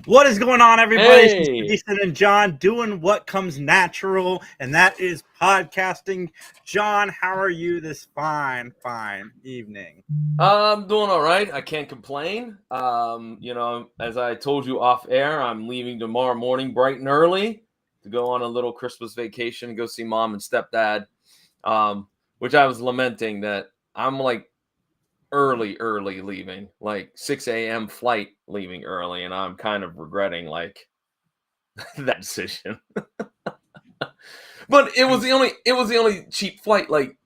What is going on, everybody? It's Mr. Hey, Decent and John doing what comes natural, and that is podcasting. John, how are you this fine evening? I'm doing all right. I can't complain. As I told you off air, I'm leaving tomorrow morning bright and early to go on a little Christmas vacation and go see mom and stepdad. Which I was lamenting that I'm like early leaving, like 6 a.m. flight leaving early, and I'm kind of regretting like that decision. But it was the only cheap flight. Like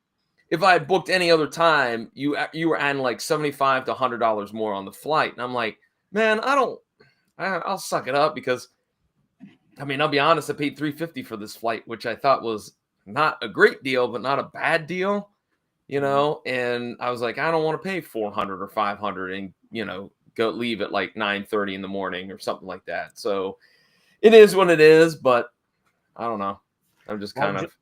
if I had booked any other time, you were adding like $75 to $100 more on the flight, and I'm like, man, I'll suck it up because I mean I'll be honest, I paid $350 for this flight, which I thought was not a great deal, but not a bad deal, And I was like, I don't want to pay 400 or 500 and go leave at like 9:30 in the morning or something like that. So it is what it is, but I don't know. I'm just Well, kind of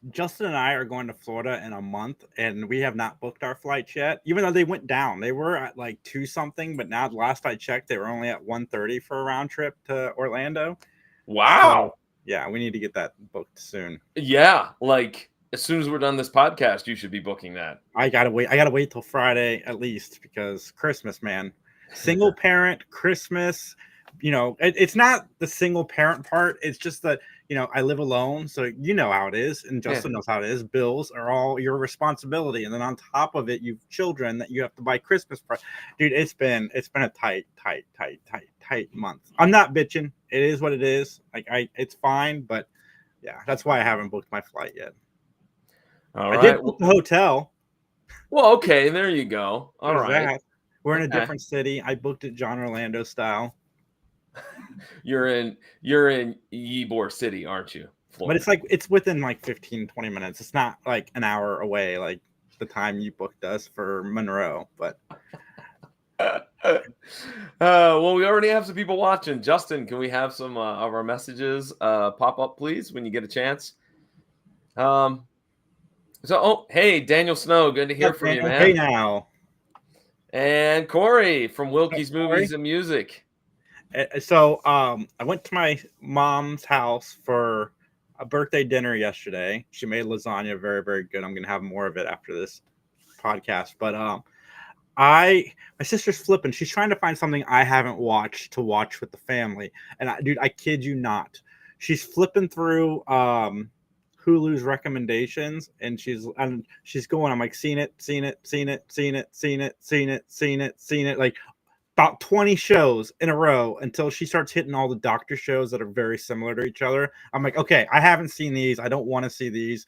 Justin and I are going to Florida in a month, and we have not booked our flights yet. Even though they went down, they were at like two something, but now last I checked, they were only at 130 for a round trip to Orlando. So wow. yeah, we need to get that booked soon. Yeah, like as soon as we're done this podcast, you should be booking that. I gotta wait. I gotta wait till Friday at least because Christmas, man. Single parent Christmas. It's not the single parent part. It's just that I live alone, so you know how it is, and Yeah. Justin knows how it is. Bills are all your responsibility, and then on top of it, you've children that you have to buy Christmas presents. Dude, it's been a tight month. I'm not bitching. It is what it is. It's fine, but yeah, that's why I haven't booked my flight yet. All I did right. book the hotel. Well, okay, there you go. All There's right. that. We're in a Okay. different city. I booked it John Orlando style, You're in Ybor City, aren't you? but Florida. it's within like 15, 20 minutes. It's not like an hour away like the time you booked us for Monroe. But Well, we already have some people watching. Justin, can we have some of our messages pop up, please, when you get a chance? Um, hey, Daniel Snow, good to hear yep, from you, hey man. now. And Corey from Yep, Wilkie's sorry. Movies and Music. So I went to my mom's house for a birthday dinner yesterday. She made lasagna, very, very good. I'm gonna have more of it after this podcast. But my sister's flipping. She's trying to find something I haven't watched to watch with the family. And dude, I kid you not. She's flipping through Hulu's recommendations, and she's going. I'm like, seen it, like about 20 shows in a row until she starts hitting all the doctor shows that are very similar to each other. I'm like, okay, I haven't seen these. I don't want to see these.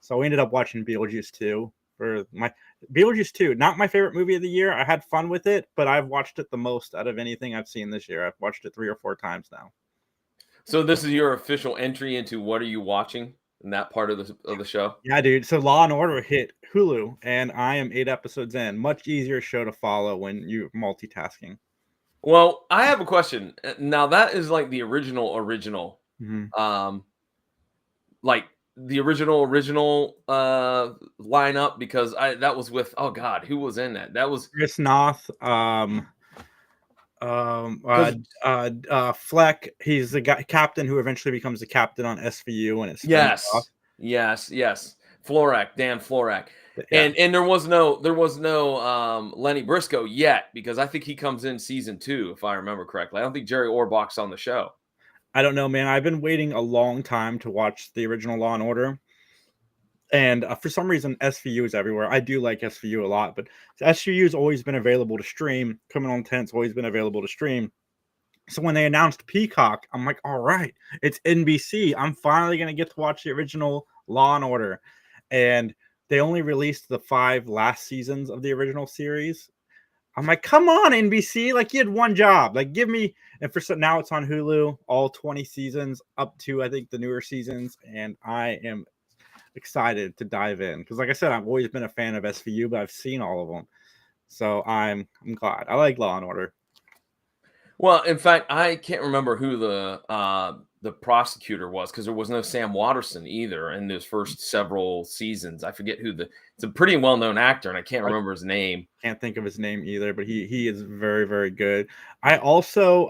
So we ended up watching Beetlejuice 2 for my Beetlejuice 2. Not my favorite movie of the year. I had fun with it, but I've watched it the most out of anything I've seen this year. I've watched it 3 or 4 times now. So this is your official entry into what are you watching in that part of the show? Yeah, dude. So Law and Order hit Hulu, and I am 8 episodes in. Much easier show to follow when you're multitasking. Well, I have a question. Now that is like the original, Mm-hmm. um, like the original lineup because I that was with oh god who was in that? That was Chris Noth, because Fleck. He's the guy captain who eventually becomes the captain on SVU, and it spins off. yes, Florak, Dan Florak, Yeah, and there was no Lenny Briscoe yet because I think he comes in season 2 if I remember correctly. I don't think Jerry Orbach's on the show. I don't know, man. I've been waiting a long time to watch the original Law and Order, and for some reason, SVU is everywhere. I do like SVU a lot, but SVU has always been available to stream. Criminal Intent's always been available to stream. So when they announced Peacock, I'm like, all right, it's NBC. I'm finally gonna get to watch the original Law and Order, and they only released the 5 last seasons of the original series. I'm like, come on, NBC, like you had one job, like give me. And now it's on Hulu, all 20 seasons up to I think the newer seasons, and I am excited to dive in because, like I said, I've always been a fan of SVU, but I've seen all of them, so I'm glad. I like Law and Order. Well, in fact, I can't remember who the the prosecutor was, because there was no Sam Waterston either in those first several seasons. I forget who it's a pretty well-known actor, and I can't remember his name. Can't think of his name either, but he is very, very good. I also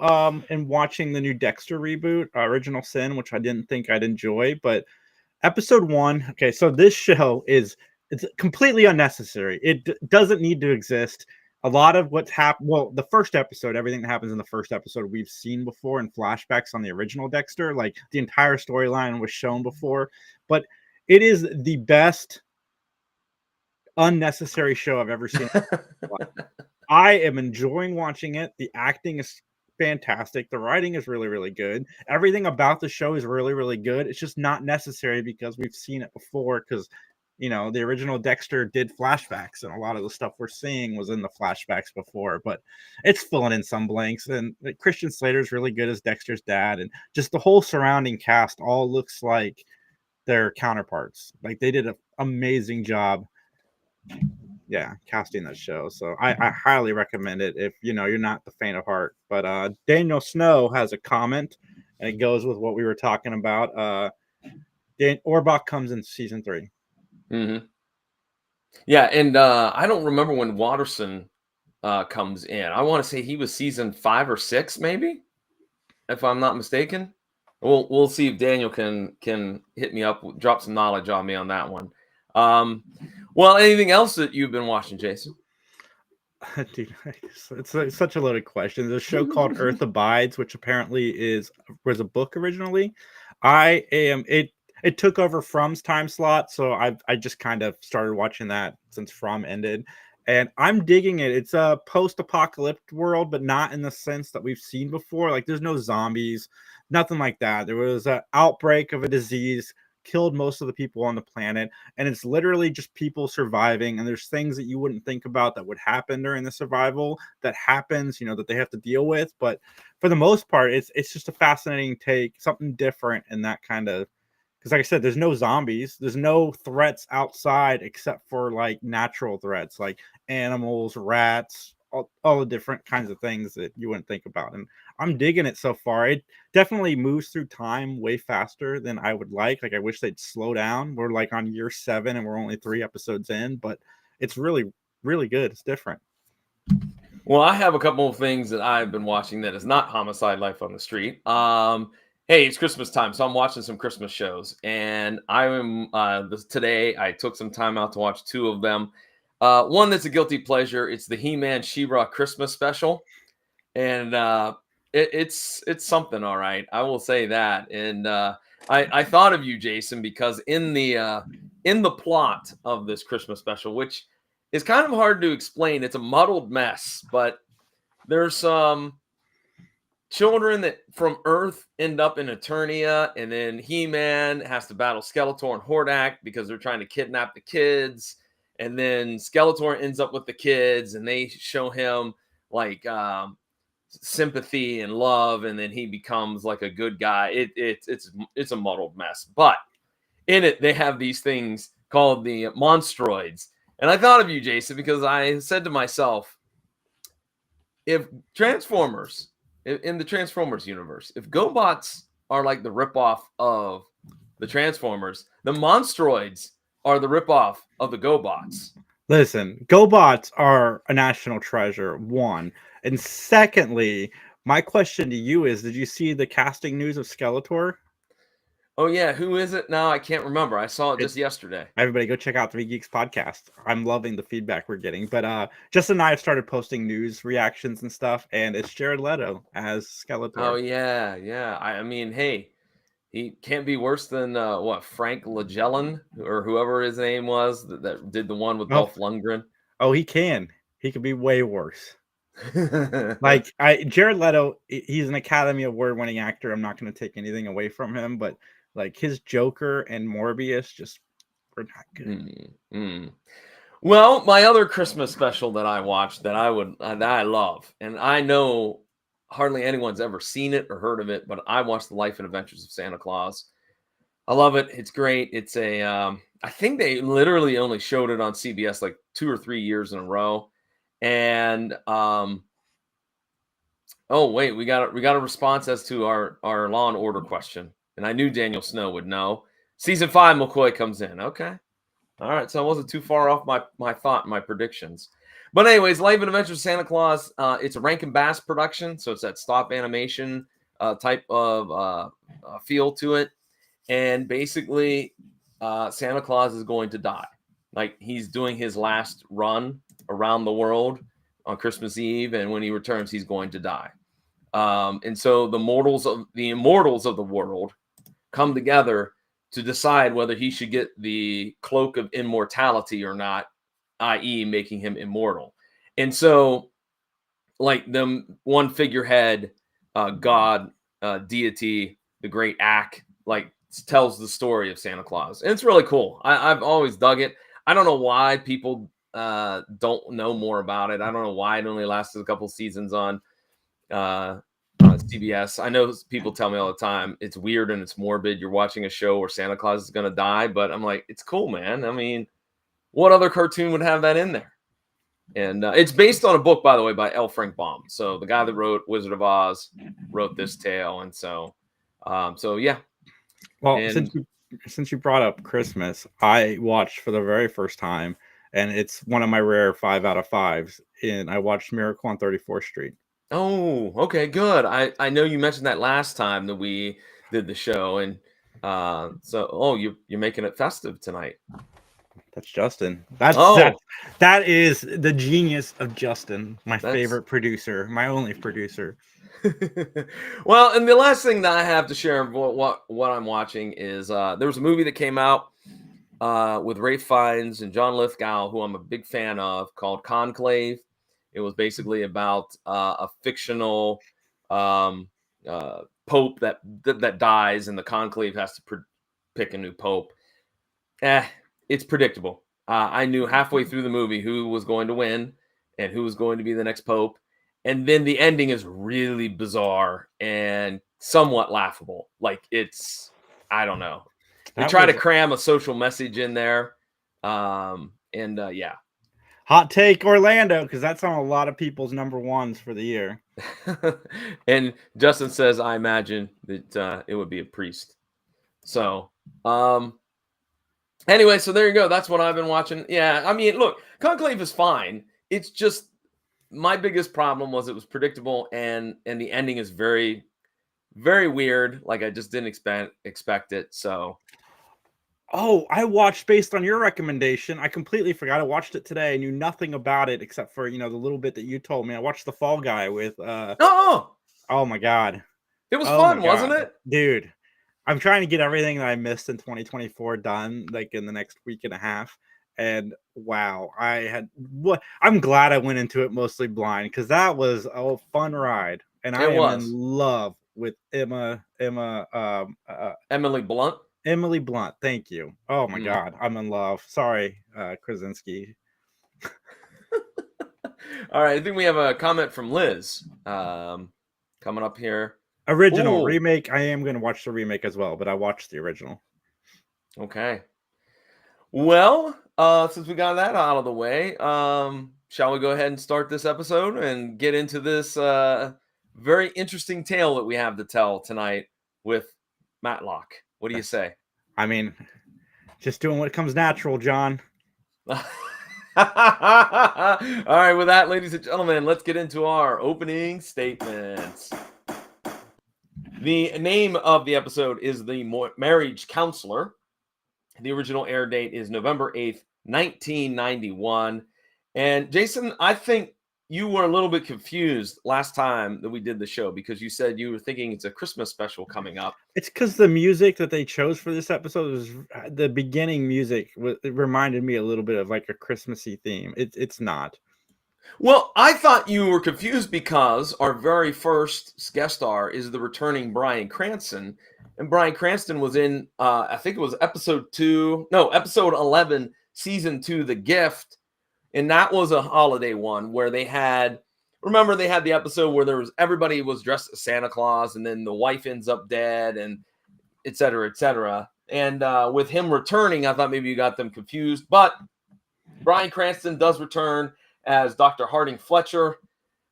am watching the new Dexter reboot, Original Sin, which I didn't think I'd enjoy, but episode 1. Okay, so this show it's completely unnecessary. It doesn't need to exist. A lot of what's happened, well, the first episode, everything that happens in the first episode, we've seen before in flashbacks on the original Dexter. Like the entire storyline was shown before, but it is the best unnecessary show I've ever seen. I am enjoying watching it. The acting is fantastic. The writing is really, really good. Everything about the show is really, really good. It's just not necessary because we've seen it before. Because, the original Dexter did flashbacks, and a lot of the stuff we're seeing was in the flashbacks before. But it's filling in some blanks. And Christian Slater is really good as Dexter's dad, and just the whole surrounding cast all looks like their counterparts. Like they did an amazing job. Yeah, casting that show. So I highly recommend it if you're not the faint of heart. But Daniel Snow has a comment, and it goes with what we were talking about. Dan Orbach comes in season 3. Mm-hmm. Yeah, and I don't remember when Watterson comes in. I want to say he was season 5 or 6, maybe, if I'm not mistaken. We'll see if Daniel can hit me up, drop some knowledge on me on that one. Well, anything else that you've been watching, Jason? Dude, it's such a loaded question. There's a show called Earth Abides, which apparently was a book originally. It took over From's time slot, so I just kind of started watching that since From ended, and I'm digging it. It's a post-apocalyptic world, but not in the sense that we've seen before. Like there's no zombies, nothing like that. There was an outbreak of a disease, killed most of the people on the planet, and it's literally just people surviving, and there's things that you wouldn't think about that would happen during the survival that happens, that they have to deal with. But for the most part, it's just a fascinating take, something different in that kind of, because like I said, there's no zombies, there's no threats outside except for like natural threats like animals, rats, all the different kinds of things that you wouldn't think about. And I'm digging it so far. It definitely moves through time way faster than I would like. Like I wish they'd slow down. We're like on year 7 and we're only 3 episodes in, but it's really, really good. It's different. Well, I have a couple of things that I've been watching that is not Homicide: Life on the Street. Hey, it's Christmas time, so I'm watching some Christmas shows, and today I took some time out to watch 2 of them. One that's a guilty pleasure. It's the He-Man She-Ra Christmas special, and it's something, all right. I will say that. And I thought of you, Jason, because in the plot of this Christmas special, which is kind of hard to explain, it's a muddled mess, but there's some children that from Earth end up in Eternia, and then He-Man has to battle Skeletor and Hordak because they're trying to kidnap the kids. And then Skeletor ends up with the kids, and they show him like sympathy and love, and then he becomes like a good guy. It's a muddled mess, but in it they have these things called the Monstroids. And I thought of you, Jason, because I said to myself, if Transformers, in the Transformers universe, if GoBots are like the ripoff of the Transformers, the Monstroids are the ripoff of the GoBots. Listen, GoBots are a national treasure, one. And secondly, my question to you is, did you see the casting news of Skeletor? Oh, yeah. Who is it now? I can't remember. I saw it just yesterday. Everybody go check out 3 Geeks podcast. I'm loving the feedback we're getting. But Justin and I have started posting news reactions and stuff, and it's Jared Leto as Skeletor. Oh, yeah. Yeah. I mean, hey, he can't be worse than Frank Langella or whoever his name was that did the one with Dolph Lundgren. Oh, he can. He could be way worse. Like Jared Leto, he's an Academy Award-winning actor. I'm not going to take anything away from him, but like his Joker and Morbius just were not good. Well, my other Christmas special that I watched that I love, and I know hardly anyone's ever seen it or heard of it, but I watched The Life and Adventures of Santa Claus. I love it. It's great. It's I think they literally only showed it on CBS like 2 or 3 years in a row. And Oh wait, we got a response as to our Law and Order question, and I knew Daniel Snow would know. Season 5, McCoy comes in. Okay, all right, so I wasn't too far off my predictions. But anyways, Life and Adventures of Santa Claus. It's a Rankin Bass production, so it's that stop animation type of feel to it, and basically, Santa Claus is going to die. Like he's doing his last run around the world on Christmas Eve, and when he returns, he's going to die. And so the immortals of the world come together to decide whether he should get the cloak of immortality or not, i.e., making him immortal. And so, like the one figurehead, God, deity, the great Ak, like tells the story of Santa Claus, and it's really cool. I've always dug it. I don't know why people don't know more about it. I don't know why it only lasted a couple seasons on CBS. I know people tell me all the time it's weird and it's morbid. You're watching a show where Santa Claus is going to die, but I'm like, it's cool, man. I mean, what other cartoon would have that in there? And it's based on a book, by the way, by L. Frank Baum. So the guy that wrote Wizard of Oz wrote this tale, and so yeah. Well, And since you brought up Christmas, I watched for the very first time, and it's one of my rare 5 out of 5s. And I watched Miracle on 34th Street. oh, okay, good. I know you mentioned that last time that we did the show, and you're making it festive tonight. That's Justin. Oh, That is the genius of Justin, my favorite producer, my only producer. Well, and the last thing that I have to share what I'm watching is there was a movie that came out with Ralph Fiennes and John Lithgow, who I'm a big fan of, called Conclave. It was basically about a fictional pope that dies, and the conclave has to pick a new pope. It's predictable. I knew halfway through the movie who was going to win and who was going to be the next pope. And then the ending is really bizarre and somewhat laughable. Like I don't know. They try to cram a social message in there. Yeah. Hot take Orlando, because that's on a lot of people's number ones for the year. And Justin says, I imagine that it would be a priest. So, anyway, so there you go. That's what I've been watching. Yeah, I mean, look, Conclave is fine. It's just my biggest problem was it was predictable, and the ending is very, very weird. Like I just didn't expect it. So, oh, I watched based on your recommendation. I completely forgot. I watched it today. I knew nothing about it except for the little bit that you told me. I watched The Fall Guy with. Oh my god, it was fun, wasn't it, dude? I'm trying to get everything that I missed in 2024 done, like in the next week and a half. And wow, I'm glad I went into it mostly blind, because that was a fun ride, and I am in love with Emily Blunt. Emily Blunt, thank you. Oh my god, I'm in love. Sorry, Krasinski. All right, I think we have a comment from Liz coming up here. Original. Ooh. Remake. I am going to watch the remake as well, but I watched the original. Okay. Well, since we got that out of the way, shall we go ahead and start this episode and get into this very interesting tale that we have to tell tonight with Matlock? What do you say? I mean, just doing what comes natural, John. All right, with that, ladies and gentlemen, let's get into our opening statements. The name of the episode is The Marriage Counselor. The original air date is November 8th, 1991. And Jason, I think you were a little bit confused last time that we did the show, because you said you were thinking it's a Christmas special coming up. It's because the music that they chose for this episode was the beginning music. It reminded me a little bit of like a Christmassy theme. It's not. Well, I thought you were confused because our very first guest star is the returning Bryan Cranston. And Bryan Cranston was in, I think it was episode 11, season 2, The Gift. And that was a holiday one where they had the episode where everybody was dressed as Santa Claus, and then the wife ends up dead, and et cetera, et cetera. And with him returning, I thought maybe you got them confused. But Bryan Cranston does return as Dr. Harding Fletcher.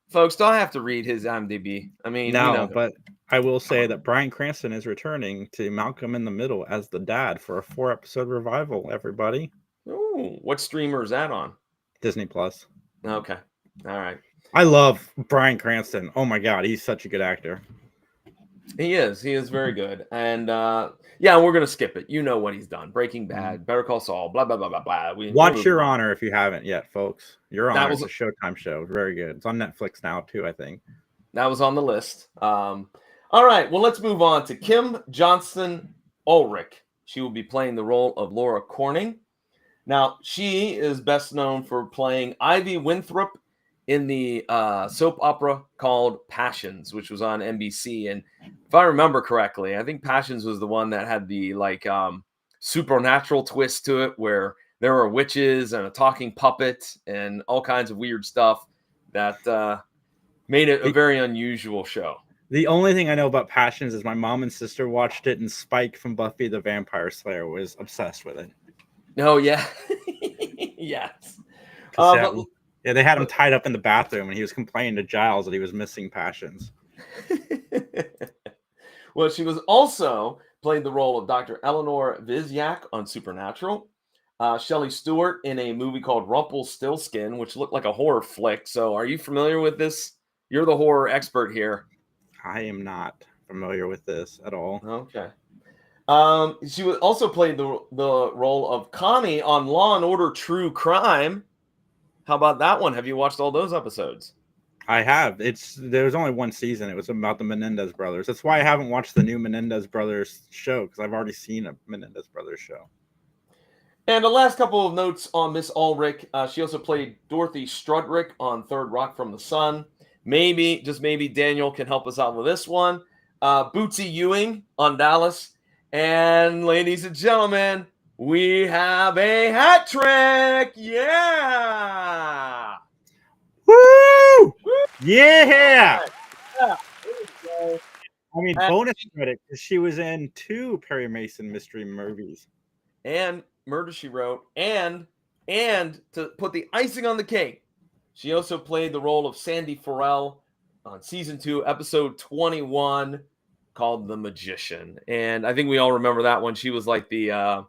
Folks, don't have to read his IMDb. I mean, we know No, him. but I will say that Bryan Cranston is returning to Malcolm in the Middle as the dad for a 4-episode revival, everybody. Ooh, what streamer is that on? Disney Plus. Okay. All right. I love Bryan Cranston. Oh my god, he's such a good actor. He is. He is very good. And yeah, we're gonna skip it. You know what he's done. Breaking Bad, Better Call Saul, blah blah blah blah blah. We're Watch moving Your on. Honor if you haven't yet, folks. Your That Honor was is a Showtime show. Very good. It's on Netflix now too, I think. That was on the list. All right. Well, let's move on to Kim Johnston Ulrich. She will be playing the role of Laura Corning. Now, she is best known for playing Ivy Winthrop in the soap opera called Passions, which was on NBC. And if I remember correctly, I think Passions was the one that had the supernatural twist to it, where there were witches and a talking puppet and all kinds of weird stuff that made it a very unusual show. The only thing I know about Passions is my mom and sister watched it, and Spike from Buffy the Vampire Slayer was obsessed with it. Oh, yeah. Yes. Yeah, they had him tied up in the bathroom, and he was complaining to Giles that he was missing Passions. Well, she was also played the role of Dr. Eleanor Vizyak on Supernatural. Shelley Stewart in a movie called Rumpelstiltskin, which looked like a horror flick. So are you familiar with this? You're the horror expert here. I am not familiar with this at all. Okay. She was also played the role of Connie on Law and Order True Crime. How about that one? Have you watched all those episodes? I have. There was only one season. It was about the Menendez brothers. That's why I haven't watched the new Menendez brothers show, because I've already seen a Menendez brothers show. And the last couple of notes on Miss Ulrich. She also played Dorothy Strudrick on Third Rock from the Sun. Maybe, just maybe, Daniel can help us out with this one. Bootsy Ewing on Dallas. And ladies and gentlemen, we have a hat trick. Yeah. Woo! Yeah! Right. Yeah. I mean, bonus credit because she was in 2 Perry Mason mystery movies. And Murder, She Wrote. And to put the icing on the cake, she also played the role of Sandy Farrell on season 2, episode 21, called The Magician. And I think we all remember that one. She was like the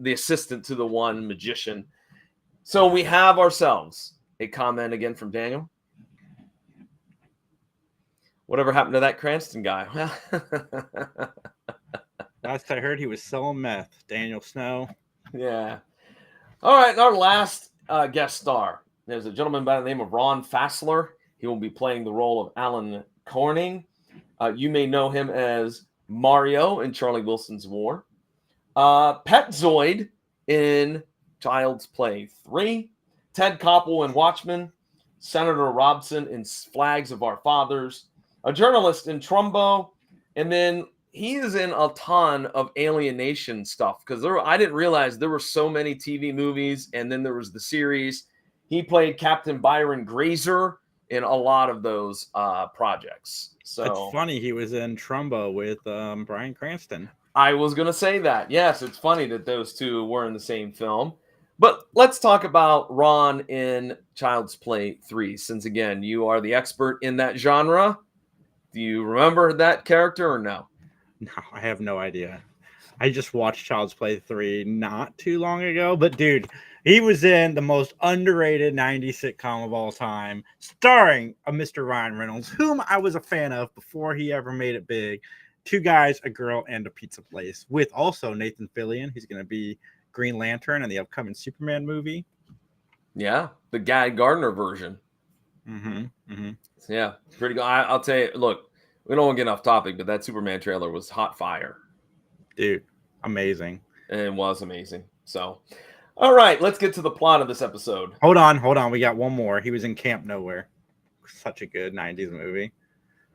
assistant to the one magician. So we have ourselves a comment again from Daniel. Whatever happened to that Cranston guy? Last I heard, he was selling meth. Daniel Snow. Yeah. All right. Our last guest star. There's a gentleman by the name of Ron Fassler. He will be playing the role of Alan Corning. You may know him as Mario in Charlie Wilson's War. Petzoid in Child's Play 3. Ted Koppel in Watchmen. Senator Robson in Flags of Our Fathers. A journalist in Trumbo. And then he is in a ton of Alienation stuff, because I didn't realize there were so many TV movies, and then there was the series. He played Captain Byron Grazer in a lot of those projects. So it's funny he was in Trumbo with Bryan Cranston. I was going to say that. Yes, it's funny that those two were in the same film. But let's talk about Ron in Child's Play 3, since, again, you are the expert in that genre. Do you remember that character or no? No, I have no idea. I just watched Child's Play 3 not too long ago, but dude, he was in the most underrated 90s sitcom of all time, starring a Mr. Ryan Reynolds, whom I was a fan of before he ever made it big. 2 guys, a girl, and a pizza place, with also Nathan Fillion. He's going to be Green Lantern in the upcoming Superman movie. Yeah, the Guy Gardner version. Yeah, pretty good. I'll tell you, look, we don't want to get off topic, but that Superman trailer was hot fire. Dude, amazing. And it was amazing. So, all right, let's get to the plot of this episode. Hold on. We got one more. He was in Camp Nowhere. Such a good 90s movie.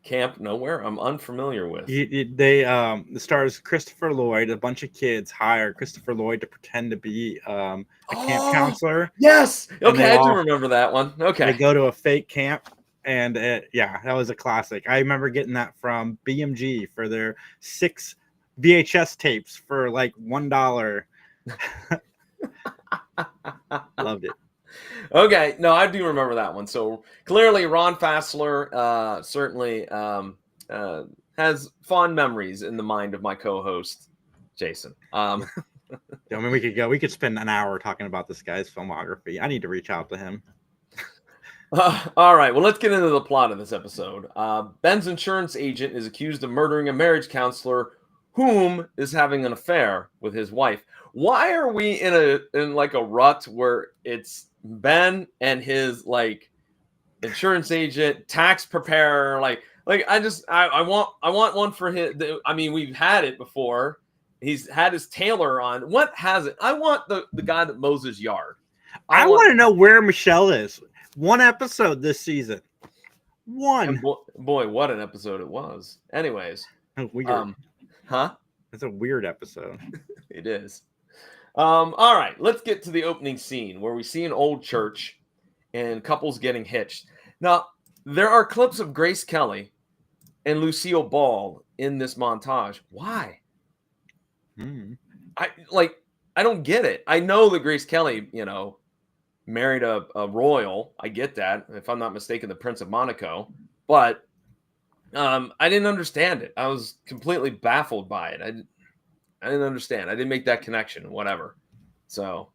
Camp Nowhere? I'm unfamiliar with. The stars Christopher Lloyd. A bunch of kids hire Christopher Lloyd to pretend to be a camp counselor. Yes. Okay, I do remember that one. Okay. They go to a fake camp, and that was a classic. I remember getting that from BMG for their 6 VHS tapes for like $1. Loved it. Okay, no, I do remember that one. So clearly, Ron Fassler certainly has fond memories in the mind of my co-host, Jason. Yeah. I mean, we could spend an hour talking about this guy's filmography. I need to reach out to him. All right, well, let's get into the plot of this episode. Ben's insurance agent is accused of murdering a marriage counselor whom is having an affair with his wife. Why are we in like a rut where it's Ben and his like insurance agent, tax preparer, like I want one for his. I mean, we've had it before. He's had his tailor on. What has it? I want the guy that mows his yard. I want to know where Michelle is. One episode this season. One. Boy, what an episode it was. Anyways. Weird. Huh? It's a weird episode. It is. All right, let's get to the opening scene where we see an old church and couples getting hitched. Now, there are clips of Grace Kelly and Lucille Ball in this montage. Why? I don't get it. I know that Grace Kelly, married a royal. I get that. If I'm not mistaken, the Prince of Monaco. But I didn't understand it. I was completely baffled by it. I didn't understand. I didn't make that connection, whatever. So,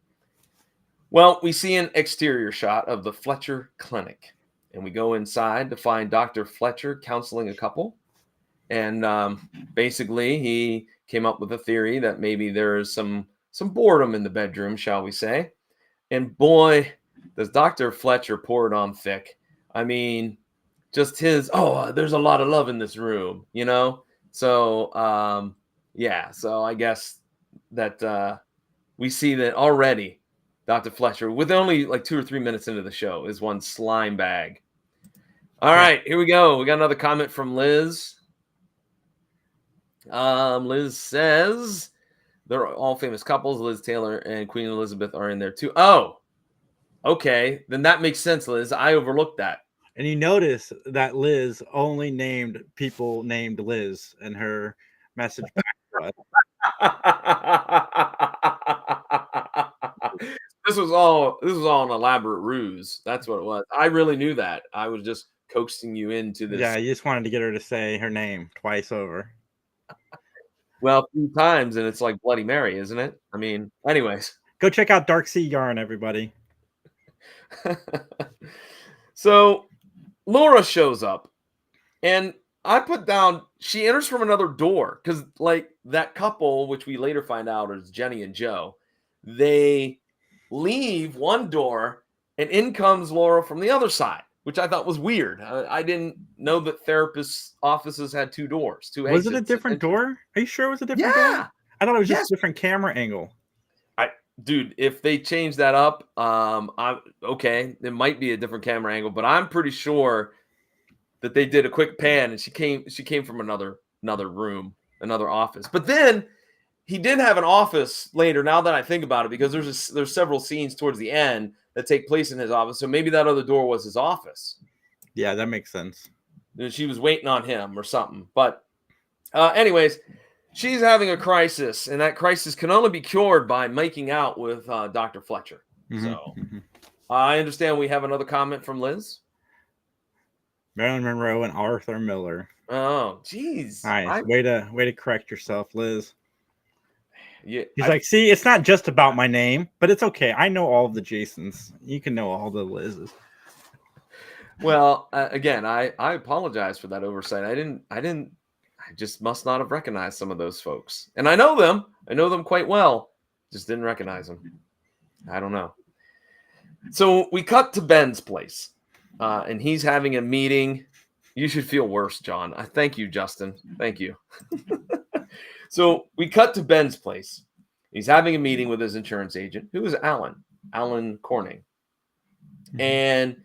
well, we see an exterior shot of the Fletcher Clinic. And we go inside to find Dr. Fletcher counseling a couple. And basically, he came up with a theory that maybe there is some boredom in the bedroom, shall we say. And boy, does Dr. Fletcher pour it on thick. I mean, just there's a lot of love in this room, So, yeah, so I guess that we see that already Dr. Fletcher, with only like 2 or 3 minutes into the show, is one slime bag. All right, here we go. We got another comment from Liz. Liz says they're all famous couples. Liz Taylor and Queen Elizabeth are in there too. Oh, okay. Then that makes sense, Liz. I overlooked that. And you notice that Liz only named people named Liz in her message back to us. This was all an elaborate ruse. That's what it was. I really knew that. I was just coaxing you into this. Yeah, you just wanted to get her to say her name twice over. Well, a few times, and it's like Bloody Mary, isn't it? I mean, anyways. Go check out Dark Sea Yarn, everybody. So Laura shows up, and I put down, she enters from another door, because like that couple, which we later find out is Jenny and Joe, they leave one door, and in comes Laura from the other side, which I thought was weird. I didn't know that therapists' offices had 2 doors, 2 exits. Was it a different door? Are you sure it was a different door? I thought it was just a different camera angle. Dude, if they change that up, okay, it might be a different camera angle, but I'm pretty sure that they did a quick pan and she came from another room, another office. But then he did have an office later, now that I think about it, because there's several scenes towards the end that take place in his office. So maybe that other door was his office. Yeah, that makes sense. She was waiting on him or something. But anyways, she's having a crisis, and that crisis can only be cured by making out with Dr. Fletcher. Mm-hmm. So I understand we have another comment from Liz. Marilyn Monroe and Arthur Miller. Oh, geez. Nice. Way to correct yourself, Liz. Yeah, He's like, see, it's not just about my name, but it's okay. I know all of the Jasons. You can know all the Liz's. Well, again, I apologize for that oversight. I just must not have recognized some of those folks. And I know them. I know them quite well. Just didn't recognize them. I don't know. So we cut to Ben's place. And he's having a meeting. You should feel worse, John. I thank you, Justin. Thank you. So we cut to Ben's place. He's having a meeting with his insurance agent, who is Alan Corning. And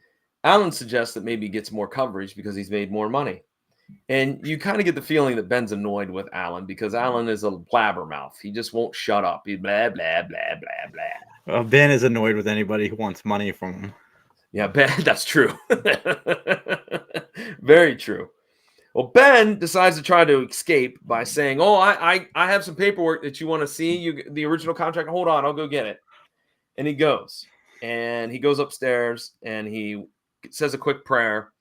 Alan suggests that maybe he gets more coverage because he's made more money. And you kind of get the feeling that Ben's annoyed with Alan because Alan is a blabbermouth. He just won't shut up. He's blah, blah, blah, blah, blah. Well, Ben is annoyed with anybody who wants money from him. Yeah, Ben, that's true. Very true. Well, Ben decides to try to escape by saying, I have some paperwork that you want to see. The original contract. Hold on, I'll go get it. And he goes. and he goes upstairs and he says a quick prayer.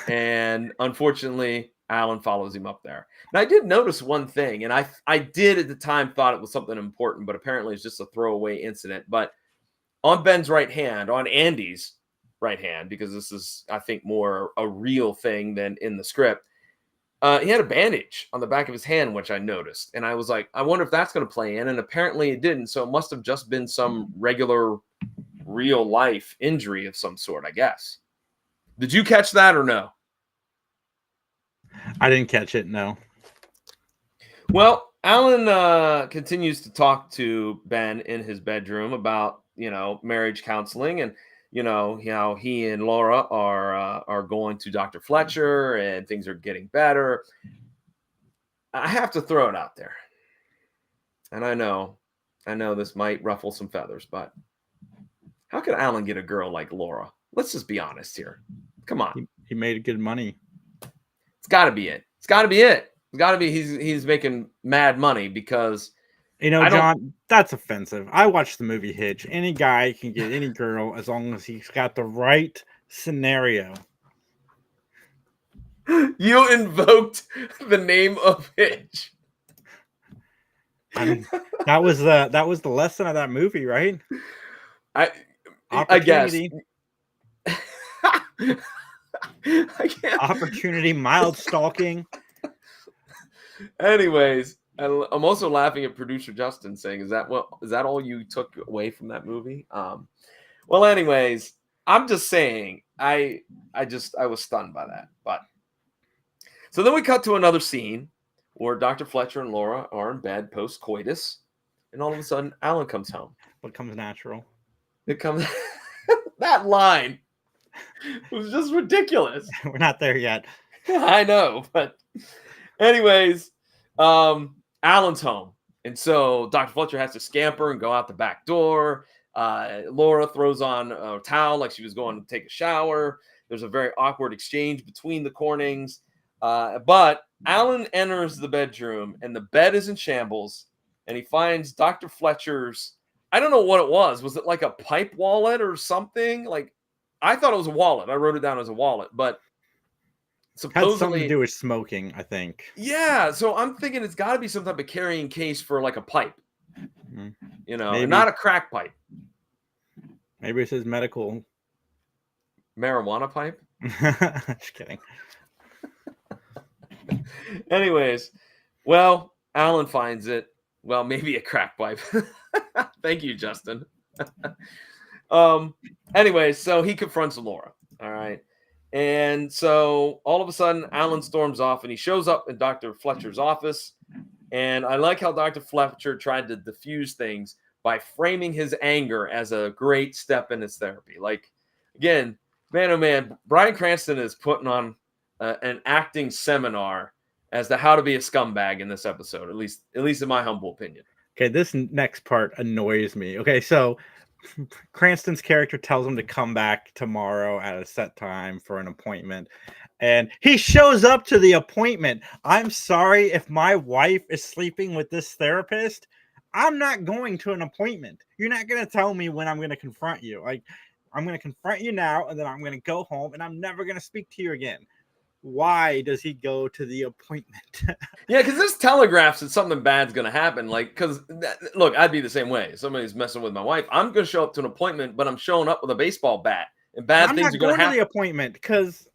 And unfortunately, Alan follows him up there. And I did notice one thing, and I did at the time thought it was something important, but apparently it's just a throwaway incident. But on Ben's right hand, on Andy's right hand, because this is, I think, more a real thing than in the script, he had a bandage on the back of his hand, which I noticed. And I was like, I wonder if that's going to play in. And apparently it didn't. So it must have just been some regular, real life injury of some sort, I guess. Did you catch that or no? I didn't catch it, no. Well, Alan continues to talk to Ben in his bedroom about, marriage counseling, and how he and Laura are going to Dr. Fletcher and things are getting better. I have to throw it out there. And I know this might ruffle some feathers, but how could Alan get a girl like Laura? Let's just be honest here. Come on. He made good money. It's got to be it. It's got to be it. It's got to be he's making mad money because John, that's offensive. I watched the movie Hitch. Any guy can get any girl as long as he's got the right scenario. You invoked the name of Hitch. I mean, that was the lesson of that movie, right? I guess. I can't. Opportunity, mild stalking. Anyways, I'm also laughing at producer Justin saying, "Is that all you took away from that movie?" Well, anyways, I'm just saying, I was stunned by that. But so then we cut to another scene where Dr. Fletcher and Laura are in bed post coitus, and all of a sudden, Alan comes home. What comes natural? It comes. That line was just ridiculous. We're not there yet. I know, but anyways, Alan's home. And so Dr. Fletcher has to scamper and go out the back door. Laura throws on a towel like she was going to take a shower. There's a very awkward exchange between the Cornings. But Alan enters the bedroom and the bed is in shambles. And he finds Dr. Fletcher's, I don't know what it was. Was it like a pipe wallet or something? Like, I thought it was a wallet. I wrote it down as a wallet, but supposedly had something to do with smoking, I think. Yeah, so I'm thinking it's got to be some type of carrying case for like a pipe, Maybe. Not a crack pipe. Maybe it's his medical marijuana pipe. Just kidding. Anyways, well, Alan finds it. Well, maybe a crack pipe. Thank you, Justin. Anyways, so he confronts Laura. All right. And so all of a sudden, Alan storms off and he shows up in Dr. Fletcher's office. And I like how Dr. Fletcher tried to diffuse things by framing his anger as a great step in his therapy. Like, again, man, oh man, Bryan Cranston is putting on an acting seminar as to how to be a scumbag in this episode, at least in my humble opinion. Okay, this next part annoys me. Okay, so Cranston's character tells him to come back tomorrow at a set time for an appointment, and he shows up to the appointment. I'm sorry, if my wife is sleeping with this therapist, I'm not going to an appointment. You're not going to tell me when I'm going to confront you. Like, I'm going to confront you now, and then I'm going to go home, and I'm never going to speak to you again. Why does he go to the appointment? Yeah, because this telegraphs that something bad's going to happen. Like, because, look, I'd be the same way. If somebody's messing with my wife, I'm going to show up to an appointment, but I'm showing up with a baseball bat. And bad things are going to happen. I'm not going to the appointment because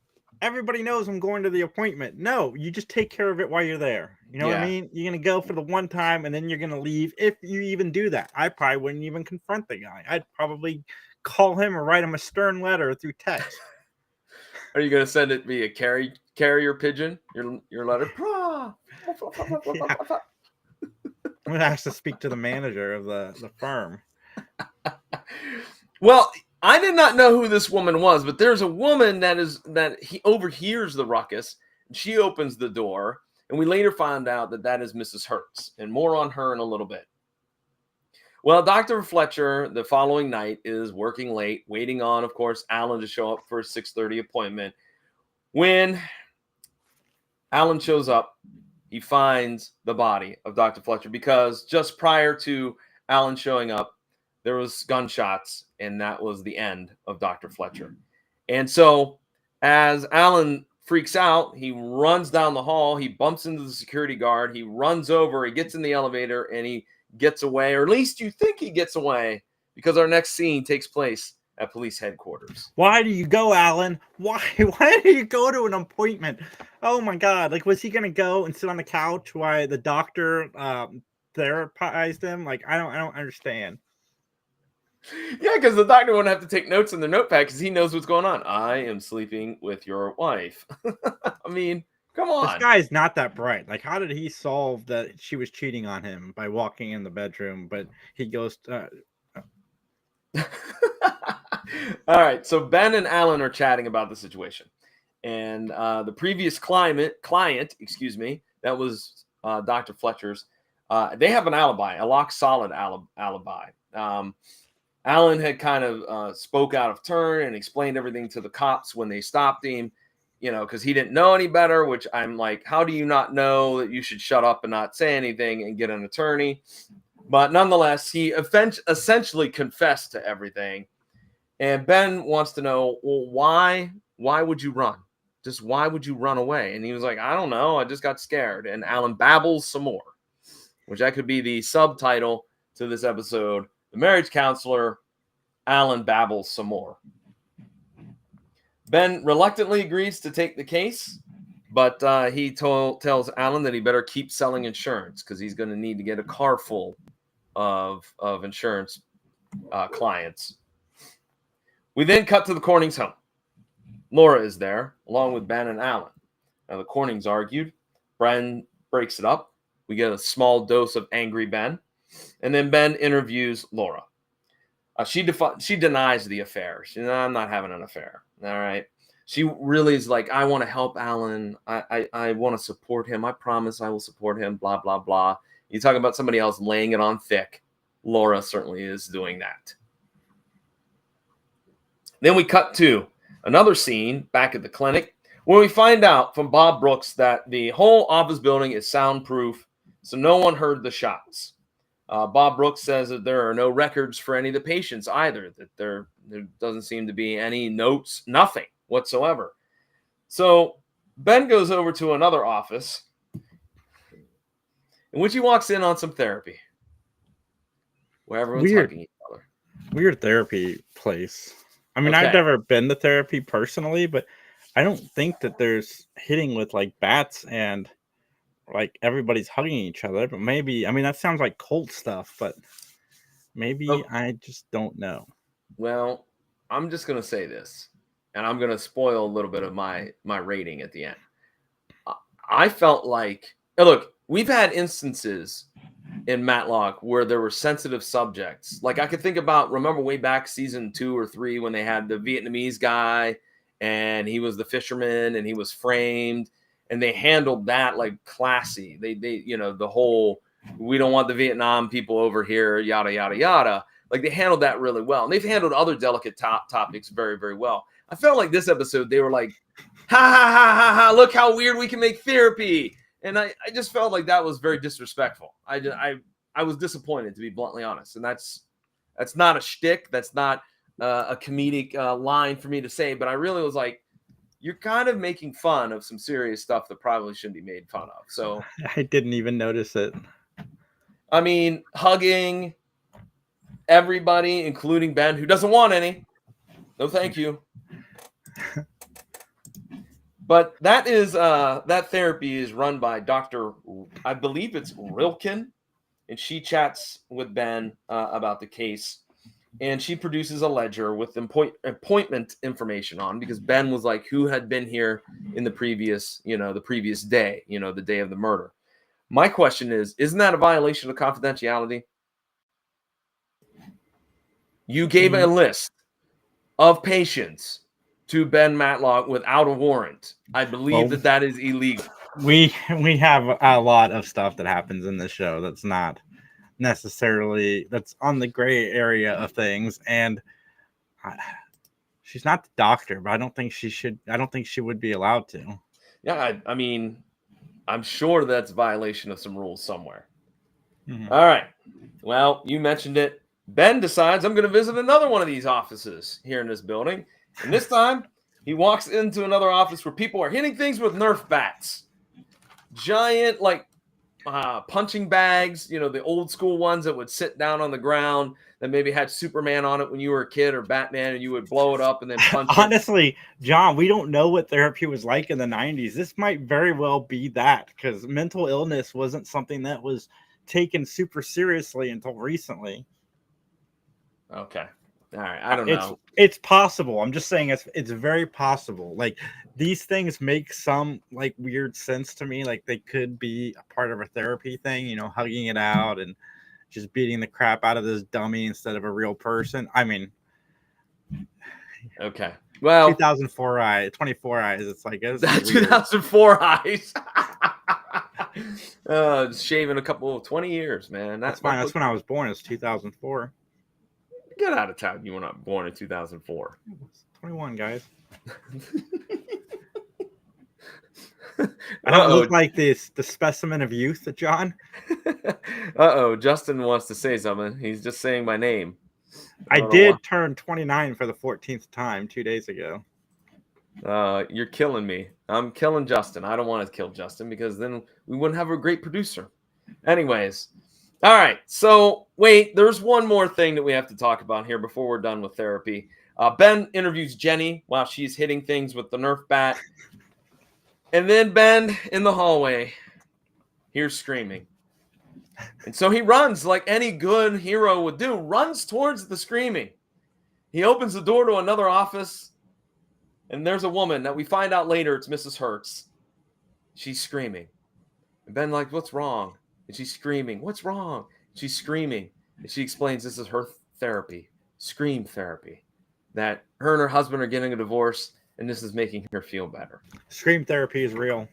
everybody knows I'm going to the appointment. No, you just take care of it while you're there. You know what I mean? You're going to go for the one time, and then you're going to leave if you even do that. I probably wouldn't even confront the guy. I'd probably call him or write him a stern letter through text. Are you going to send it via carrier pigeon? Your letter? Yeah. I'm going to have to speak to the manager of the firm. Well, I did not know who this woman was, but there's a woman that he overhears the ruckus. And she opens the door, and we later found out that is Mrs. Hertz, and more on her in a little bit. Well, Dr. Fletcher, the following night, is working late, waiting on, of course, Alan to show up for a 6:30 appointment. When Alan shows up, he finds the body of Dr. Fletcher because just prior to Alan showing up, there was gunshots and that was the end of Dr. Fletcher. And so as Alan freaks out, he runs down the hall, he bumps into the security guard, he runs over, he gets in the elevator, and he gets away, or at least you think he gets away, because our next scene takes place at police headquarters. Why do you go, Alan? Why do you go to an appointment? Oh my God! Like, was he gonna go and sit on the couch while the doctor therapized him? Like, I don't understand. Yeah, because the doctor won't have to take notes in the notepad because he knows what's going on. I am sleeping with your wife. I mean, come on. This guy is not that bright. Like, how did he solve that she was cheating on him by walking in the bedroom? But he goes, All right, so Ben and Alan are chatting about the situation, and the previous client, that was Dr. Fletcher's. They have an alibi, a lock solid alibi. Alan had kind of spoke out of turn and explained everything to the cops when they stopped him, because he didn't know any better. Which I'm like, how do you not know that you should shut up and not say anything and get an attorney? But nonetheless, he essentially confessed to everything. And Ben wants to know, well, why would you run? Just why would you run away? And he was like, I don't know. I just got scared. And Alan babbles some more, which that could be the subtitle to this episode. The marriage counselor, Alan babbles some more. Ben reluctantly agrees to take the case, but he tells Alan that he better keep selling insurance because he's going to need to get a car full of insurance clients. We then cut to the Cornings' home. Laura is there, along with Ben and Alan. Now, the Cornings argued. Ben breaks it up. We get a small dose of angry Ben. And then Ben interviews Laura. She denies the affair. She's like, I'm not having an affair. All right. She really is like, I want to help Alan. I want to support him. I promise I will support him, blah, blah, blah. You talk about somebody else laying it on thick. Laura certainly is doing that. Then we cut to another scene back at the clinic where we find out from Bob Brooks that the whole office building is soundproof, so no one heard the shots. Bob Brooks says that there are no records for any of the patients either, that there doesn't seem to be any notes, nothing whatsoever. So Ben goes over to another office in which he walks in on some therapy where everyone's hugging each other. Weird therapy place. I mean, Okay. I've never been to therapy personally, but I don't think that there's hitting with like bats and like everybody's hugging each other. But maybe, I mean, that sounds like cult stuff, but maybe I just don't know. Well, I'm just going to say this, and I'm going to spoil a little bit of my rating at the end. I felt like, look, we've had instances in Matlock where there were sensitive subjects. Like I could think about, remember way back season 2 or 3 when they had the Vietnamese guy and he was the fisherman and he was framed and they handled that like classy. They the whole, we don't want the Vietnam people over here, yada, yada, yada. Like they handled that really well. And they've handled other delicate topics very, very well. I felt like this episode, they were like, ha, ha, ha, ha, ha, look how weird we can make therapy. And I just felt like that was very disrespectful. I was disappointed, to be bluntly honest. And that's not a shtick. That's not a comedic line for me to say. But I really was like, you're kind of making fun of some serious stuff that probably shouldn't be made fun of. So I didn't even notice it. I mean, hugging everybody, including Ben, who doesn't want any. No, thank you. But that is that therapy is run by Dr. I believe it's Rilkin, and she chats with Ben about the case, and she produces a ledger with appointment information on, because Ben was like, who had been here in the previous day, the day of the murder. My question is, isn't that a violation of confidentiality? You gave a list of patients to Ben Matlock without a warrant. I believe that is illegal. We have a lot of stuff that happens in this show that's not necessarily, that's on the gray area of things, and she's not the doctor, but I don't think she would be allowed to. Yeah, I mean, I'm sure that's a violation of some rules somewhere. Mm-hmm. All right. Well, you mentioned it. Ben decides I'm going to visit another one of these offices here in this building. And this time, he walks into another office where people are hitting things with Nerf bats. Giant, like, punching bags, the old school ones that would sit down on the ground that maybe had Superman on it when you were a kid or Batman, and you would blow it up and then punch it. Honestly, John, we don't know what therapy was like in the 90s. This might very well be that, because mental illness wasn't something that was taken super seriously until recently. Okay. All right. I don't know. It's possible. I'm just saying it's very possible. Like, these things make some like weird sense to me. Like, they could be a part of a therapy thing, hugging it out and just beating the crap out of this dummy instead of a real person. I mean, okay. Well, 24 eyes. It's like, it's 2004 eyes. Just shaving 20 years, man. That's fine. That's when I was born. It's 2004. Get out of town. You were not born in 2004. 21, guys. I don't look like the specimen of youth, John. Justin wants to say something. He's just saying my name. I did turn 29 for the 14th time 2 days ago. You're killing me. I'm killing Justin. I don't want to kill Justin because then we wouldn't have a great producer. Anyways. All right, so wait, there's one more thing that we have to talk about here before we're done with therapy. Ben interviews Jenny while she's hitting things with the Nerf bat. And then Ben, in the hallway, hears screaming. And so he runs like any good hero would do, runs towards the screaming. He opens the door to another office, and there's a woman that we find out later it's Mrs. Hertz. She's screaming. And Ben like, what's wrong? And she's screaming, what's wrong? She's screaming. And she explains this is her therapy, scream therapy, that her and her husband are getting a divorce, and this is making her feel better. Scream therapy is real.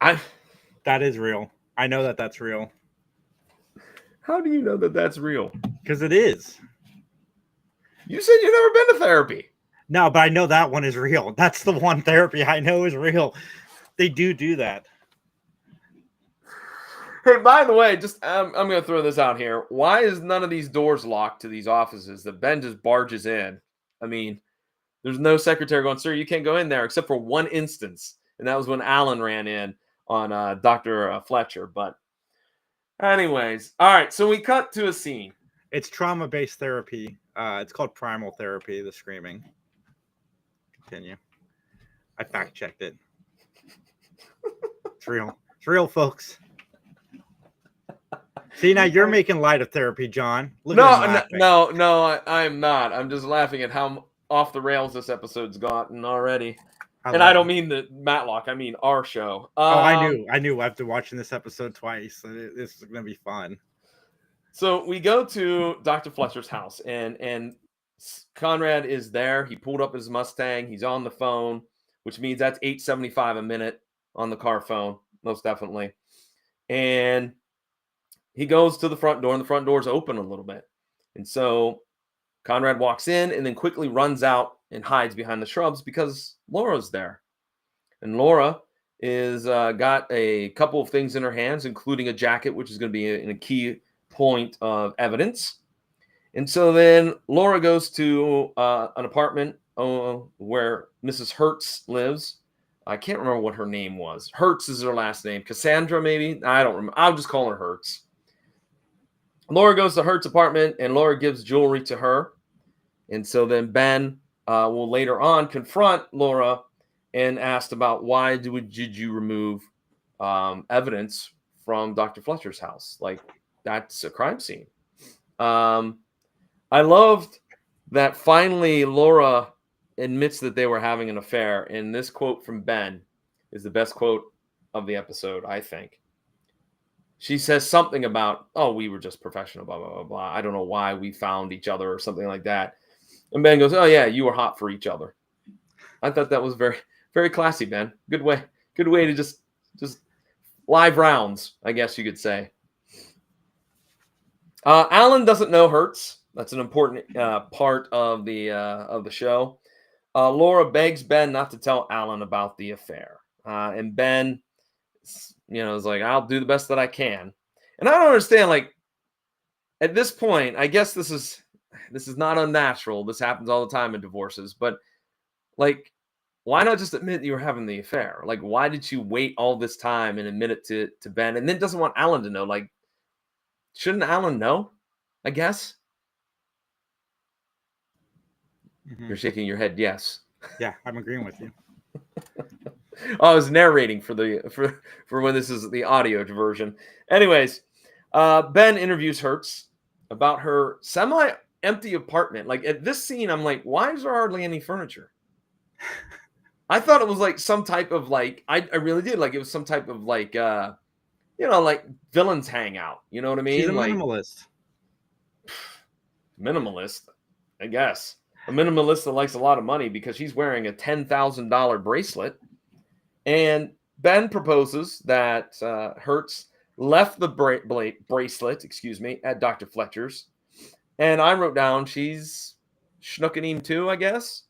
That is real. I know that that's real. How do you know that that's real? Because it is. You said you've never been to therapy. No, but I know that one is real. That's the one therapy I know is real. They do that. Hey, by the way, just I'm going to throw this out here. Why is none of these doors locked to these offices that Ben just barges in? I mean, there's no secretary going, sir, you can't go in there, except for one instance. And that was when Alan ran in on Dr. Fletcher. But anyways, all right, so we cut to a scene. It's trauma-based therapy. It's called primal therapy, the screaming. Continue. I fact-checked it. It's real. It's real, folks. See, now you're making light of therapy, John. No, I'm not. I'm just laughing at how off the rails this episode's gotten already. I don't mean the Matlock. I mean our show. I knew. After watching this episode twice, this is going to be fun. So we go to Dr. Fletcher's house, and Conrad is there. He pulled up his Mustang. He's on the phone, which means that's $8.75 a minute on the car phone, most definitely. And he goes to the front door, and the front door is open a little bit. And so Conrad walks in and then quickly runs out and hides behind the shrubs because Laura's there. And Laura is got a couple of things in her hands, including a jacket, which is going to be a key point of evidence. And so then Laura goes to an apartment where Mrs. Hertz lives. I can't remember what her name was. Hertz is her last name. Cassandra, maybe? I don't remember. I'll just call her Hertz. Laura goes to Hertz's apartment, and Laura gives jewelry to her. And so then Ben will later on confront Laura and ask about why did you remove evidence from Dr. Fletcher's house? Like, that's a crime scene. I loved that finally Laura admits that they were having an affair. And this quote from Ben is the best quote of the episode, I think. She says something about, oh, we were just professional, blah, blah, blah, blah. I don't know why we found each other or something like that. And Ben goes, oh, yeah, you were hot for each other. I thought that was very, very classy, Ben. Good way to just live rounds, I guess you could say. Alan doesn't know Hertz. That's an important part of the show. Laura begs Ben not to tell Alan about the affair. And Ben, is like, I'll do the best that I can. And I don't understand, like, at this point, I guess this is not unnatural. This happens all the time in divorces, but like, why not just admit you were having the affair? Like, why did you wait all this time and admit it to Ben, and then doesn't want Alan to know? Like, shouldn't Alan know? I guess. You're shaking your head. Yes. Yeah, I'm agreeing with you. I was narrating for when this is the audio version. Anyways, Ben interviews Hertz about her semi-empty apartment. Like at this scene, I'm like, why is there hardly any furniture? I thought it was like some type of like, I really did. Like it was some type of like, like villains hangout. You know what I mean? She's a like minimalist. Minimalist, I guess. A minimalist that likes a lot of money because she's wearing a $10,000 bracelet. And Ben proposes that Hertz left the bracelet, at Dr. Fletcher's. And I wrote down she's schnooking him too, I guess.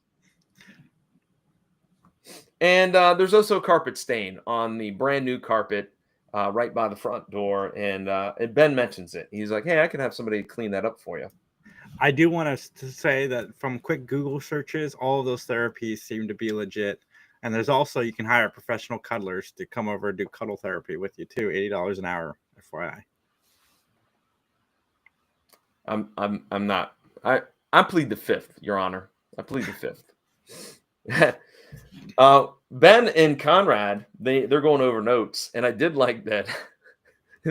And there's also a carpet stain on the brand new carpet right by the front door. And Ben mentions it. He's like, hey, I can have somebody clean that up for you. I do want to say that from quick Google searches, all of those therapies seem to be legit. And there's also, you can hire professional cuddlers to come over and do cuddle therapy with you too. $80 an hour, FYI. I'm not. I plead the fifth, Your Honor. I plead the fifth. Ben and Conrad, they're going over notes, and I did like that.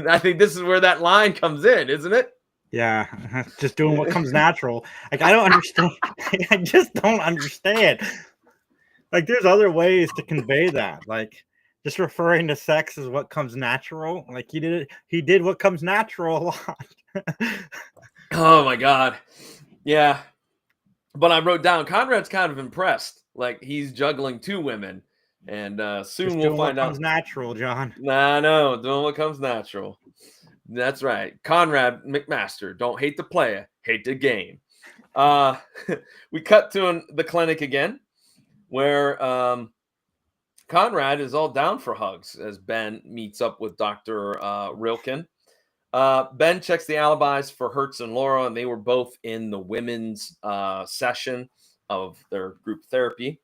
I think this is where that line comes in, isn't it? Yeah, just doing what comes natural. Like, I don't understand. I just don't understand. Like, there's other ways to convey that. Like, just referring to sex as what comes natural. Like, he did what comes natural a lot. Oh my God. Yeah. But I wrote down Conrad's kind of impressed. Like he's juggling two women. And soon just we'll find what out. Comes natural, John. Nah, no, doing what comes natural. That's right. Conrad McMaster. Don't hate the player, hate the game. We cut to the clinic again, where Conrad is all down for hugs as Ben meets up with Dr. Rilkin. Ben checks the alibis for Hertz and Laura, and they were both in the women's session of their group therapy.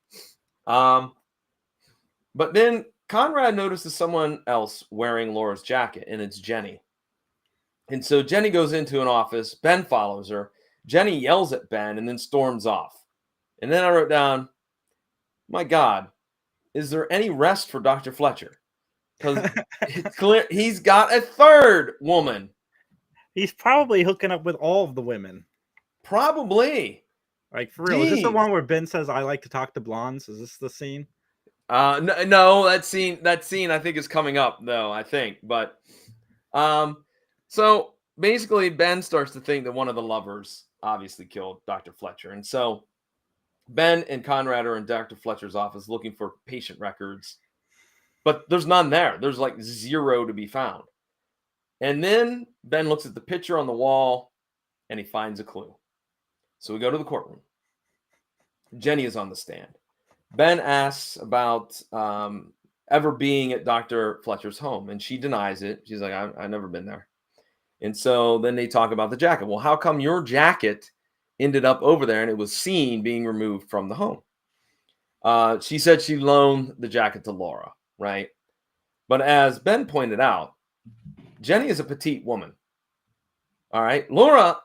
But then Conrad notices someone else wearing Laura's jacket, and it's Jenny. And so Jenny goes into an office. Ben follows her. Jenny yells at Ben and then storms off. And then I wrote down, my God, is there any rest for Dr. Fletcher? Because it's clear he's got a third woman. He's probably hooking up with all of the women. Probably. Like, for real. Is this the one where Ben says, I like to talk to blondes? Is this the scene? No, that scene I think is coming up, though, I think. But so basically Ben starts to think that one of the lovers obviously killed Dr. Fletcher. And so Ben and Conrad are in Dr. Fletcher's office looking for patient records. But there's none there. There's like zero to be found. And then Ben looks at the picture on the wall and he finds a clue. So we go to the courtroom. Jenny is on the stand. Ben asks about ever being at Dr. Fletcher's home, and she denies it. She's like, I've never been there. And so then they talk about the jacket. Well, how come your jacket ended up over there and it was seen being removed from the home? She said she loaned the jacket to Laura, right? But as Ben pointed out, Jenny is a petite woman. All right. Laura,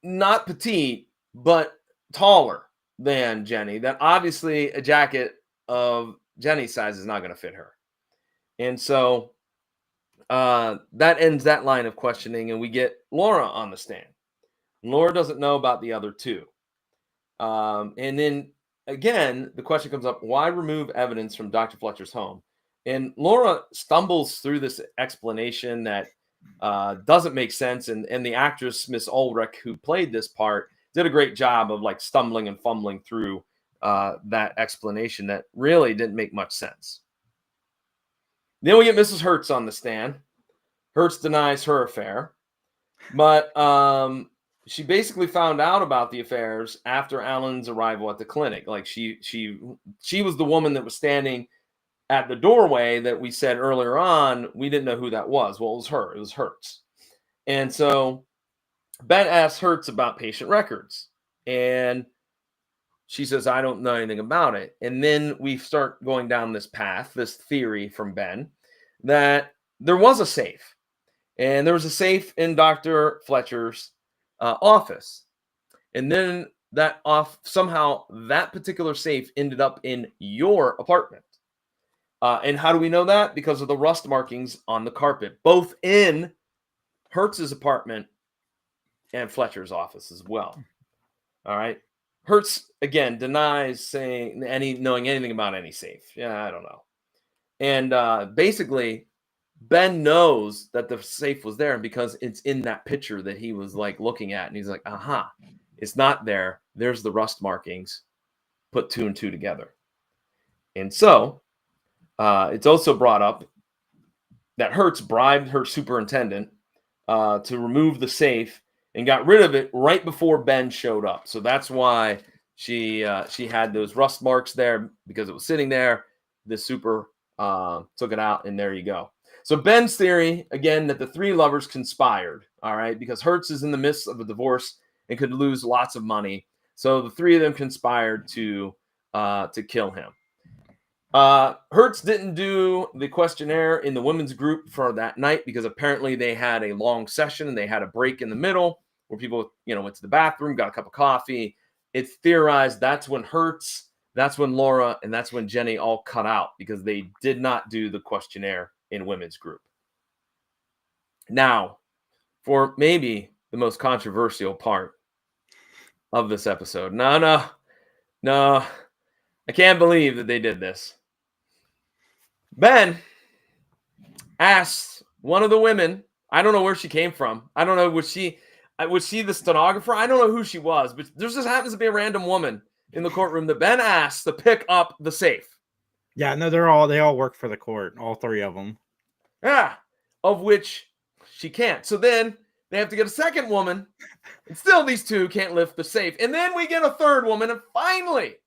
not petite, but taller than Jenny. That obviously a jacket of Jenny's size is not going to fit her. And so that ends that line of questioning, and we get Laura on the stand. Laura doesn't know about the other two. And then again, the question comes up, why remove evidence from Dr. Fletcher's home? And Laura stumbles through this explanation that doesn't make sense. And the actress, Miss Ulrich, who played this part, did a great job of like stumbling and fumbling through that explanation that really didn't make much sense. Then we get Mrs. Hertz on the stand. Hertz denies her affair, but she basically found out about the affairs after Alan's arrival at the clinic. Like she was the woman that was standing at the doorway that we said earlier on. We didn't know who that was. Well, it was her. It was Hertz. And so Ben asks Hertz about patient records, and she says, I don't know anything about it. And then we start going down this path, this theory from Ben, that there was a safe. And there was a safe in Dr. Fletcher's office. And then somehow that particular safe ended up in your apartment. And how do we know that? Because of the rust markings on the carpet, both in Hertz's apartment and Fletcher's office as well. All right. Hertz again denies knowing anything about any safe. Yeah, I don't know. And basically, Ben knows that the safe was there because it's in that picture that he was like looking at, and he's like, "Aha, it's not there. There's the rust markings. Put 2 and 2 together." And so, it's also brought up that Hertz bribed her superintendent to remove the safe and got rid of it right before Ben showed up. So that's why she had those rust marks there, because it was sitting there. The super took it out, and there you go. So Ben's theory, again, that the 3 lovers conspired, all right, because Hertz is in the midst of a divorce and could lose lots of money. So the 3 of them conspired to kill him. Hertz didn't do the questionnaire in the women's group for that night because apparently they had a long session and they had a break in the middle where people, went to the bathroom, got a cup of coffee. It's theorized that's when Hertz, that's when Laura, and that's when Jenny all cut out because they did not do the questionnaire in women's group. Now, for maybe the most controversial part of this episode. No, I can't believe that they did this. Ben asks one of the women, I don't know where she came from. I don't know, was she the stenographer? I don't know who she was, but there just happens to be a random woman in the courtroom that Ben asks to pick up the safe. Yeah, no, they all work for the court, all 3 of them. Yeah, of which she can't. So then they have to get a second woman, and still these 2 can't lift the safe. And then we get a third woman, and finally,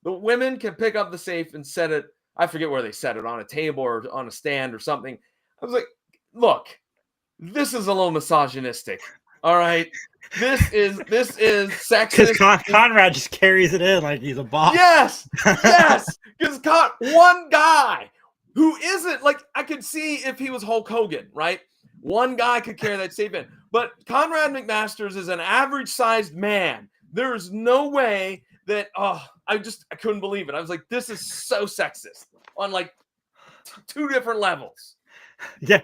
the women can pick up the safe and set it. I forget where they set it, on a table or on a stand or something. I was like, look, this is a little misogynistic. All right. This is sexist. Because Conrad just carries it in like he's a boss. Yes. Because one guy who isn't, like, I could see if he was Hulk Hogan, right? One guy could carry that safe in. But Conrad McMasters is an average-sized man. There is no way that, I couldn't believe it. I was like, this is so sexist on like 2 different levels. Yeah,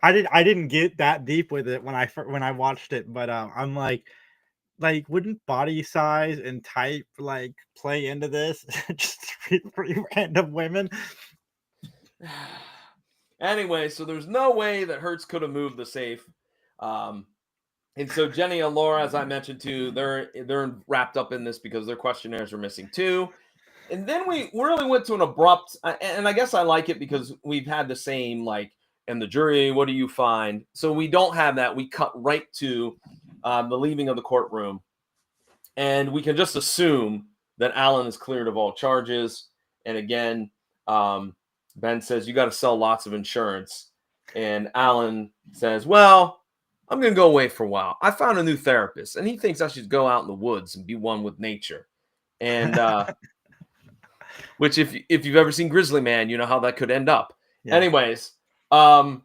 I didn't get that deep with it when I watched it, but I'm like wouldn't body size and type like play into this? Just 3 random women. Anyway, so there's no way that Hertz could have moved the safe. And so Jenny and Laura, as I mentioned too, they're wrapped up in this because their questionnaires are missing too. And then we really went to an abrupt, and I guess I like it because we've had the same, like, and the jury, what do you find? So we don't have that. We cut right to the leaving of the courtroom. And we can just assume that Alan is cleared of all charges. And again, Ben says, you got to sell lots of insurance. And Alan says, well, I'm going to go away for a while. I found a new therapist, and he thinks I should go out in the woods and be one with nature. And which, if you've ever seen Grizzly Man, you know how that could end up. Yeah. Anyways, and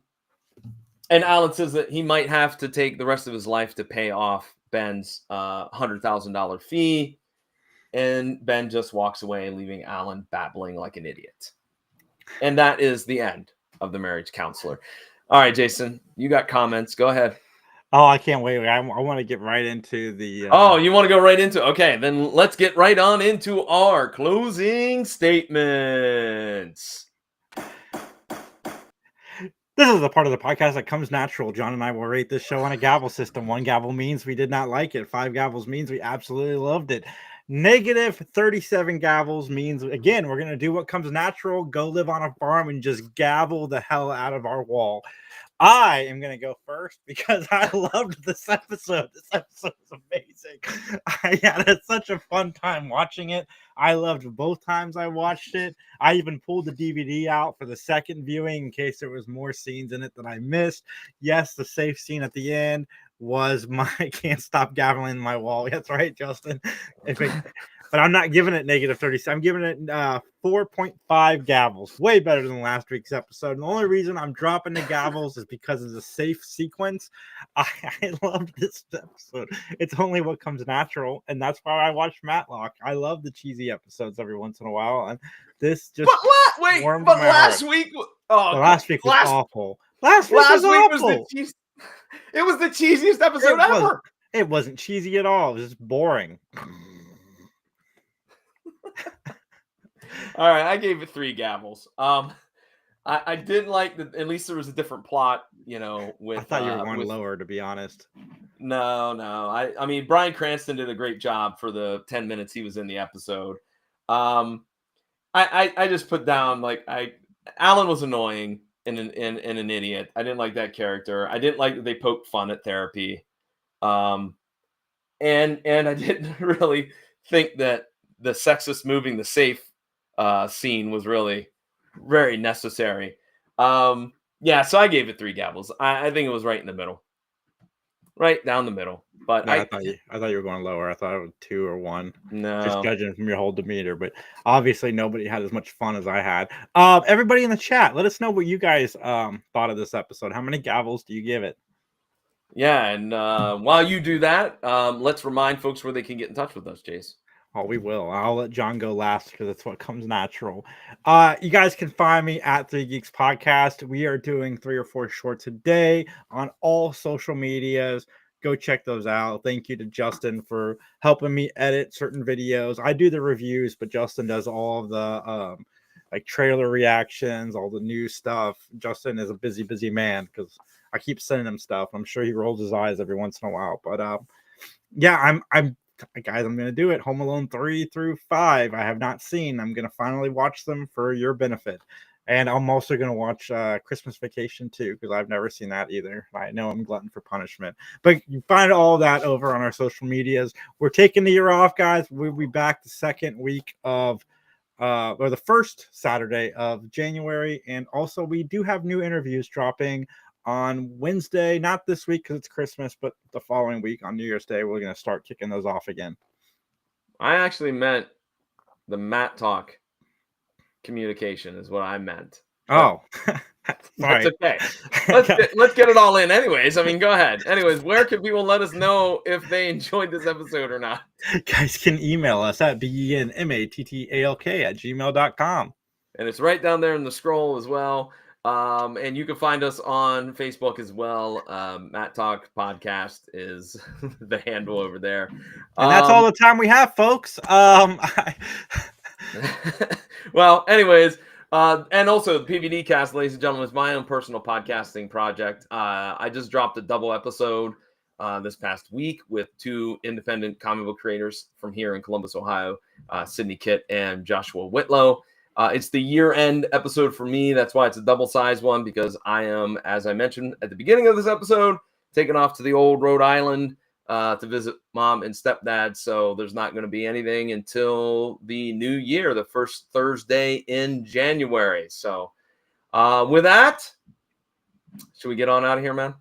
Alan says that he might have to take the rest of his life to pay off Ben's $100,000 fee. And Ben just walks away, leaving Alan babbling like an idiot. And that is the end of The Marriage Counselor. All right, Jason, you got comments. Go ahead. Oh, I can't wait. I want to get right into the... Oh, you want to go right into... Okay, then let's get right on into our closing statements. This is the part of the podcast that comes natural. John and I will rate this show on a gavel system. 1 gavel means we did not like it. 5 gavels means we absolutely loved it. Negative 37 gavels means, again, we're going to do what comes natural, go live on a farm and just gavel the hell out of our wall. I am going to go first because I loved this episode. This episode was amazing. I had such a fun time watching it. I loved both times I watched it. I even pulled the DVD out for the second viewing in case there was more scenes in it that I missed. Yes, the safe scene at the end was my can't stop gaveling in my wall. That's right, Justin. But I'm not giving it negative 30. I'm giving it 4.5 gavels. Way better than last week's episode. And the only reason I'm dropping the gavels is because of the safe sequence. I loved this episode. It's only what comes natural. And that's why I watch Matlock. I love the cheesy episodes every once in a while. And this just warmed my last heart. week. Last week was awful. Last week was awful. It was the cheesiest episode ever. It wasn't cheesy at all. It was just boring. All right, I gave it 3 gavels. I didn't like that. At least there was a different plot, with. I thought you were going lower, to be honest. No. I mean, Bryan Cranston did a great job for the 10 minutes he was in the episode. I just put down Alan was annoying and an idiot. I didn't like that character. I didn't like that they poked fun at therapy. And I didn't really think that the sexist moving the safe scene was really very necessary. So I gave it 3 gavels. I think it was right in the middle, right down the middle. But no, I thought you were going lower. I thought it was 2 or 1. No, just judging from your whole demeanor. But obviously, nobody had as much fun as I had. Everybody in the chat, let us know what you guys thought of this episode. How many gavels do you give it? Yeah, and while you do that, let's remind folks where they can get in touch with us, Jace. Oh, we will. I'll let John go last because it's what comes natural. You guys can find me at 3 Geeks Podcast. We are doing 3 or 4 shorts a day on all social medias. Go check those out. Thank you to Justin for helping me edit certain videos. I do the reviews, but Justin does all of the trailer reactions, all the new stuff. Justin is a busy man because I keep sending him stuff. I'm sure he rolls his eyes every once in a while. But guys, I'm going to do it. Home Alone 3 through 5. I have not seen. I'm going to finally watch them for your benefit. And I'm also going to watch Christmas Vacation too, because I've never seen that either. I know I'm glutton for punishment. But you find all that over on our social medias. We're taking the year off, guys. We'll be back the second week of or the first Saturday of January. And also we do have new interviews dropping on Wednesday, not this week because it's Christmas, but the following week on New Year's Day, we're going to start kicking those off again. I actually meant the Mattalk communication is what I meant. Oh, that's okay. Let's get it all in. Anyways, I mean, go ahead. Anyways, where can people let us know if they enjoyed this episode or not? Guys can email us at benmattalk@gmail.com. And it's right down there in the scroll as well. And you can find us on Facebook as well. Mattalk Podcast is the handle over there. And that's all the time we have, folks. Well, anyways, and also the PVD Cast, ladies and gentlemen, is my own personal podcasting project. I just dropped a double episode this past week with 2 independent comic book creators from here in Columbus, Ohio, Sydney Kitt and Joshua Whitlow. It's the year-end episode for me. That's why it's a double-sized one, because I am, as I mentioned at the beginning of this episode, taking off to the old Rhode Island to visit mom and stepdad. So there's not going to be anything until the new year, the first Thursday in January. So with that, should we get on out of here, man?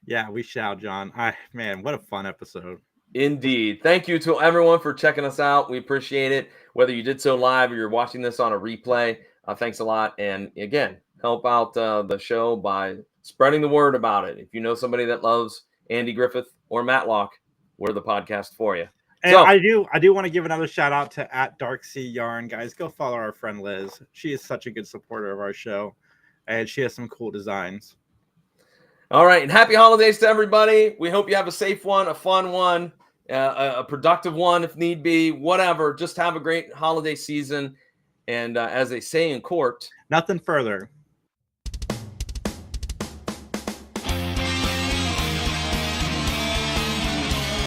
Yeah, we shall, John. Man, what a fun episode. Indeed. Thank you to everyone for checking us out. We appreciate it. Whether you did so live or you're watching this on a replay, thanks a lot. And again, help out the show by spreading the word about it. If you know somebody that loves Andy Griffith or Matlock, we're the podcast for you. And so, I do want to give another shout out to @DarkSeaYarn. Guys, go follow our friend Liz. She is such a good supporter of our show, and she has some cool designs. All right, and happy holidays to everybody. We hope you have a safe one, a fun one, a productive one if need be, whatever. Just have a great holiday season. And as they say in court, nothing further.